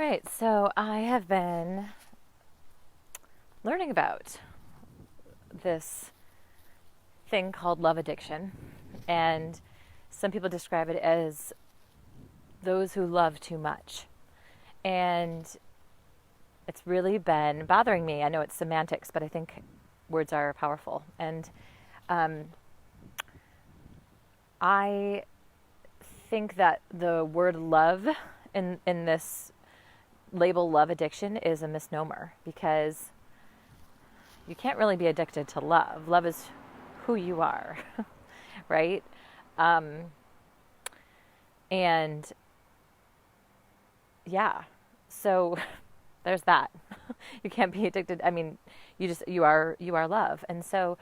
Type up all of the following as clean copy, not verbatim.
right, so I have been learning about this thing called love addiction, and some people describe it as those who love too much. And it's really been bothering me. I know it's semantics, but I think words are powerful. And um, I think that the word love in this label love addiction is a misnomer because you can't really be addicted to love. Love is who you are, right? Um, and yeah, so there's that. You can't be addicted. I mean, you are love. And so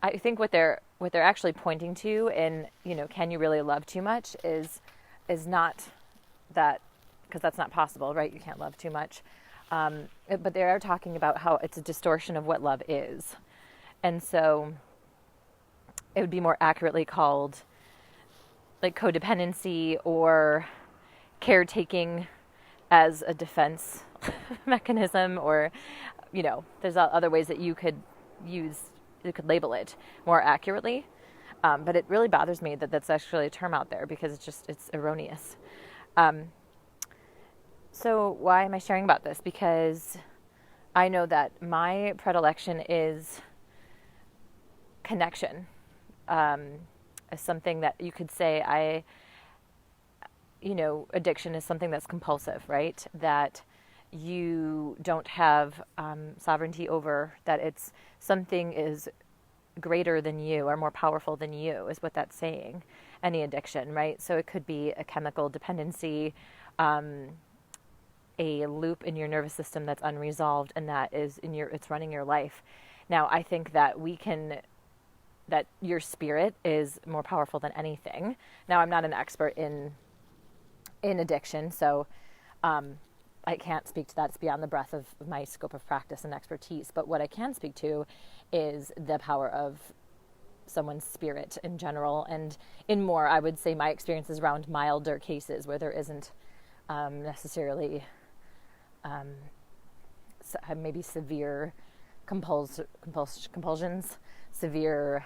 I think what they're actually pointing to in, can you really love too much is not that, because that's not possible, right? You can't love too much. But they are talking about how it's a distortion of what love is. And so it would be more accurately called like codependency or caretaking as a defense mechanism, or, there's other ways that you could label it more accurately. But it really bothers me that that's actually a term out there because it's erroneous. So why am I sharing about this? Because I know that my predilection is connection. Is something that you could say addiction is something that's compulsive, right? That you don't have sovereignty over, that it's something is greater than you or more powerful than you is what that's saying. Any addiction, right? So it could be a chemical dependency, a loop in your nervous system that's unresolved, and that is it's running your life. Now, I think that that your spirit is more powerful than anything. Now, I'm not an expert in addiction, so I can't speak to that. It's beyond the breadth of my scope of practice and expertise. But what I can speak to is the power of someone's spirit in general. And in more, I would say my experience is around milder cases where there isn't necessarily maybe severe compulsions, severe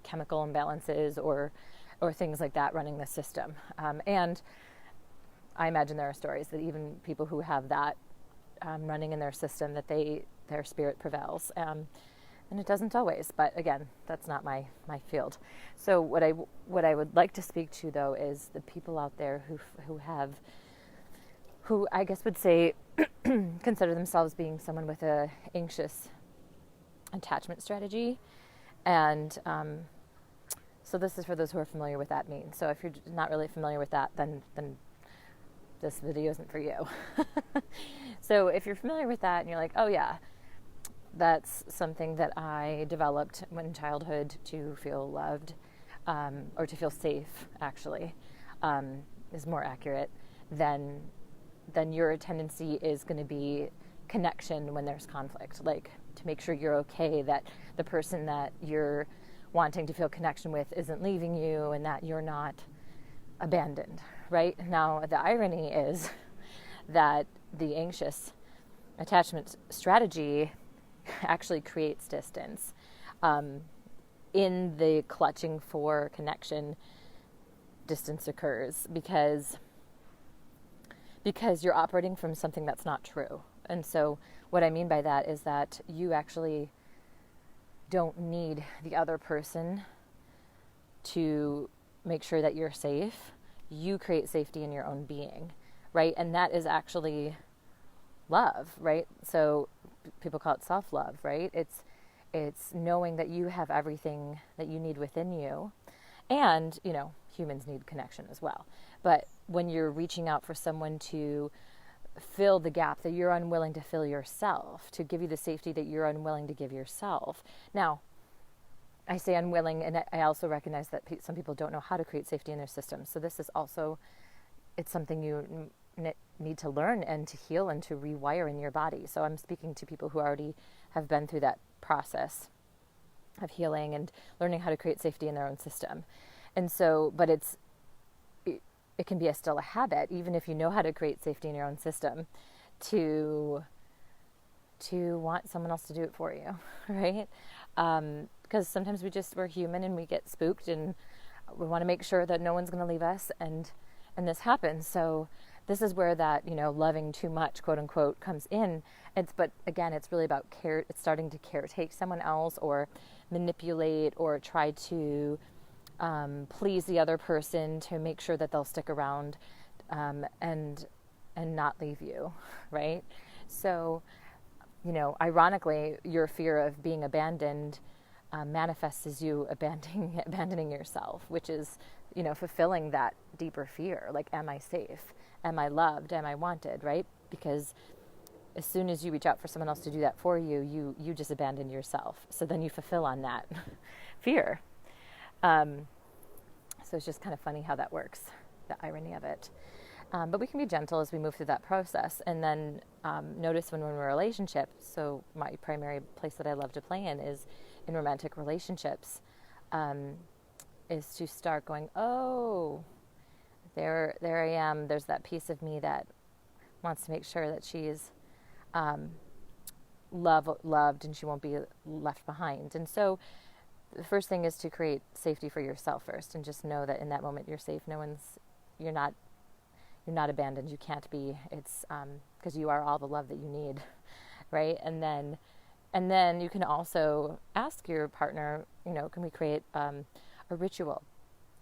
chemical imbalances, or things like that running the system. And I imagine there are stories that even people who have that running in their system, that their spirit prevails. And it doesn't always, but again, that's not my field. So what I would like to speak to, though, is the people out there who I guess would say consider themselves being someone with a anxious attachment strategy. And so this is for those who are familiar with that means. So if you're not really familiar with that, then this video isn't for you. So if you're familiar with that and you're like, oh yeah, that's something that I developed in childhood to feel loved, or to feel safe, actually, is more accurate, then your tendency is going to be connection when there's conflict, like to make sure you're okay, that the person that you're wanting to feel connection with isn't leaving you, and that you're not abandoned, right? Now, the irony is that the anxious attachment strategy actually creates distance. In the clutching for connection, distance occurs because you're operating from something that's not true. And so what I mean by that is that you actually don't need the other person to make sure that you're safe. You create safety in your own being, right? And that is actually love, right? So people call it self-love, right? It's knowing that you have everything that you need within you. And, humans need connection as well. But when you're reaching out for someone to fill the gap that you're unwilling to fill yourself, to give you the safety that you're unwilling to give yourself. Now, I say unwilling, and I also recognize that some people don't know how to create safety in their system. So this is also, it's something you need to learn and to heal and to rewire in your body. So I'm speaking to people who already have been through that process of healing and learning how to create safety in their own system. And so, but it can be still a habit, even if you know how to create safety in your own system, to want someone else to do it for you, right? Because sometimes we're human and we get spooked, and we want to make sure that no one's going to leave us, and this happens. So this is where that, loving too much, quote unquote, comes in. But again, it's really about care. It's starting to caretake someone else, or manipulate, or try to please the other person to make sure that they'll stick around, and not leave you, right? So, ironically, your fear of being abandoned manifests as you abandoning yourself, which is, fulfilling that deeper fear. Like, am I safe? Am I loved? Am I wanted? Right? Because as soon as you reach out for someone else to do that for you, you just abandon yourself. So then you fulfill on that fear. So it's just kind of funny how that works, the irony of it. But we can be gentle as we move through that process, and then notice when we're in a relationship. So my primary place that I love to play in is in romantic relationships, is to start going, oh, there I am. There's that piece of me that wants to make sure that she's loved and she won't be left behind. And so the first thing is to create safety for yourself first, and just know that in that moment you're safe. You're not abandoned. You can't be. It's because you are all the love that you need, right? And then you can also ask your partner, can we create a ritual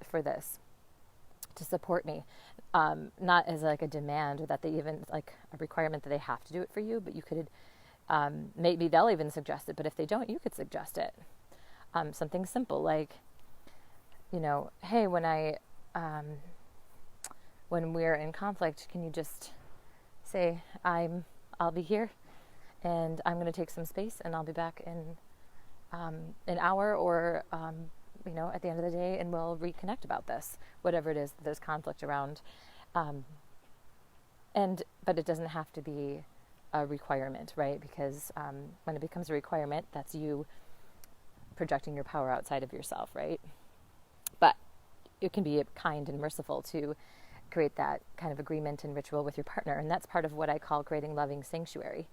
for this to support me? Not as like a demand, or that they even like a requirement that they have to do it for you, but you could, maybe they'll even suggest it, but if they don't, you could suggest it. Something simple like, hey, when we're in conflict, can you just say, I'll be here, and I'm going to take some space, and I'll be back in an hour, or at the end of the day, and we'll reconnect about this, whatever it is that there's conflict around. But it doesn't have to be a requirement, right? Because when it becomes a requirement, that's you projecting your power outside of yourself, right? But it can be kind and merciful to create that kind of agreement and ritual with your partner. And that's part of what I call creating loving sanctuary,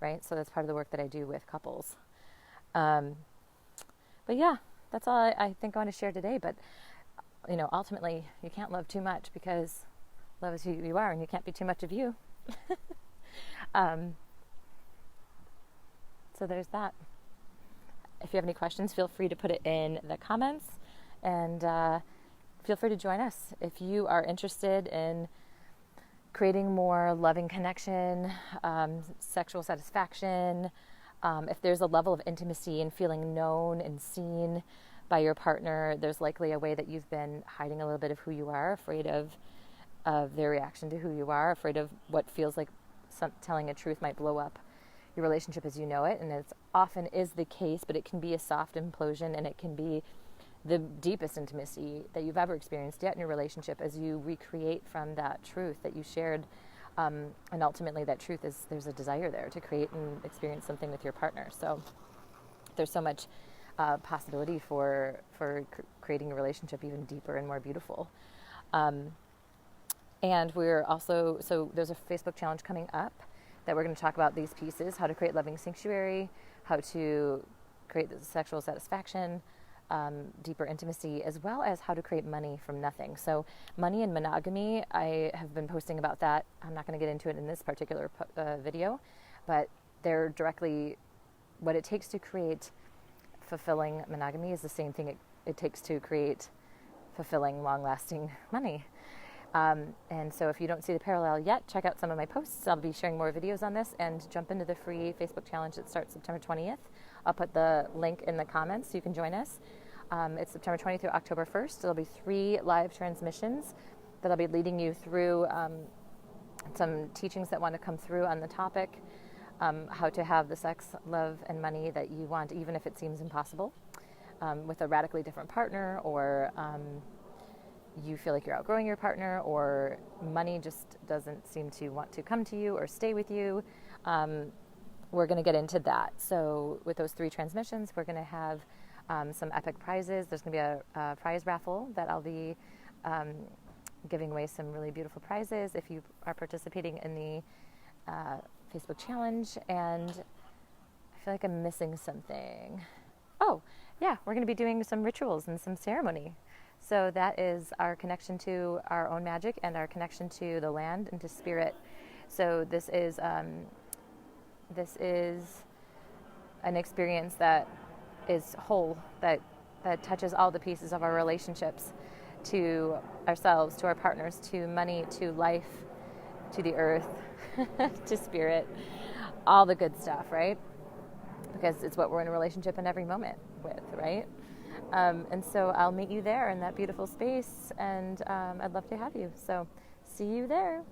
right? So that's part of the work that I do with couples. But yeah, that's all I think I want to share today. But, ultimately, you can't love too much, because love is who you are, and you can't be too much of you. So there's that. If you have any questions, feel free to put it in the comments, and feel free to join us. If you are interested in creating more loving connection, sexual satisfaction, if there's a level of intimacy and feeling known and seen by your partner, there's likely a way that you've been hiding a little bit of who you are, afraid of their reaction to who you are, afraid of what feels like telling a truth might blow up your relationship as you know it. And it often is the case, but it can be a soft implosion, and it can be the deepest intimacy that you've ever experienced yet in your relationship, as you recreate from that truth that you shared. And ultimately that truth is, there's a desire there to create and experience something with your partner. So there's so much possibility for creating a relationship even deeper and more beautiful. And we're also, so there's a Facebook challenge coming up that we're going to talk about these pieces: how to create loving sanctuary, how to create the sexual satisfaction, deeper intimacy, as well as how to create money from nothing. So money and monogamy, I have been posting about that. I'm not going to get into it in this particular video, but they're directly, what it takes to create fulfilling monogamy is the same thing it takes to create fulfilling, long-lasting money. And so if you don't see the parallel yet, check out some of my posts. I'll be sharing more videos on this, and jump into the free Facebook challenge that starts September 20th. I'll put the link in the comments so you can join us. It's September 20th through October 1st. There'll be 3 live transmissions that I'll be leading you through some teachings that want to come through on the topic, how to have the sex, love, and money that you want, even if it seems impossible, with a radically different partner, or you feel like you're outgrowing your partner, or money just doesn't seem to want to come to you or stay with you. We're going to get into that. So with those 3 transmissions, we're going to have some epic prizes. There's going to be a prize raffle that I'll be giving away some really beautiful prizes if you are participating in the Facebook challenge. And I feel like I'm missing something. Oh, yeah, we're going to be doing some rituals and some ceremony. So that is our connection to our own magic and our connection to the land and to spirit. So this is an experience that is whole, that touches all the pieces of our relationships, to ourselves, to our partners, to money, to life, to the earth, to spirit, all the good stuff, right? Because it's what we're in a relationship in every moment with, right? And so I'll meet you there in that beautiful space, and I'd love to have you. So see you there.